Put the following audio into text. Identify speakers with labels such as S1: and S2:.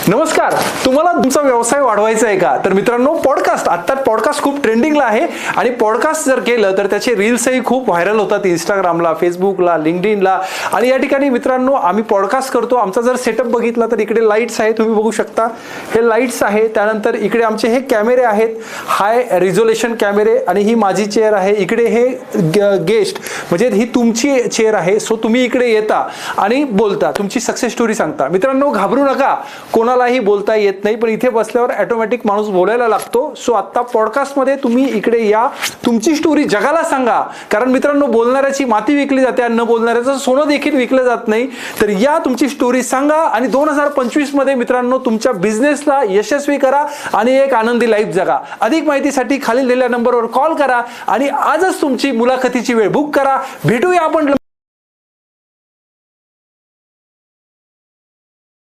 S1: नमस्कार. तुम्हाला तुमचा व्यवसाय वाढवायचा आहे का? तर मित्रांनो, पॉडकास्ट खूप ट्रेंडिंगला आहे आणि पॉडकास्ट जर केलं तर त्याचे रील्सही खूप व्हायरल होतात इंस्टाग्रामला, फेसबुकला, लिंक्डइनला. आणि या ठिकाणी मित्रांनो, आम्ही पॉडकास्ट करतो. आमचा जर सेटअप बघितला तर इकडे लाईट्स आहे, तुम्ही बघू शकता. हे लाईट्स आहे. त्यानंतर इकडे आमचे हे कॅमेरे आहेत, हाय रिझोल्युशन कॅमेरे. आणि ही माझी चेअर आहे. इकडे हे गेस्ट म्हणजे ही तुमची चेअर आहे. सो तुम्ही इकडे येता आणि बोलता, तुमची सक्सेस स्टोरी सांगता. मित्रांनो, घाबरू नका, कोणालाही बोलता येत नाही, पण इथे बसल्यावर ऑटोमॅटिक माणूस बोलायला लागतो. सो आता पॉडकास्टमध्ये तुम्ही इकडे या, तुमची स्टोरी जगाला सांगा. कारण मित्रांनो, बोलणाऱ्याची माती विकली जाते आणि न बोलणाऱ्याचं सोनं देखील विकलं जात नाही. तर या, तुमची स्टोरी सांगा आणि 2025 मध्ये मित्रांनो तुमच्या बिझनेसला यशस्वी करा आणि एक आनंदी लाईफ जगा. अधिक माहितीसाठी खालील दिलेल्या नंबरवर कॉल करा आणि आजच तुमची मुलाखतीची वेळ बुक करा. भेटूया आपण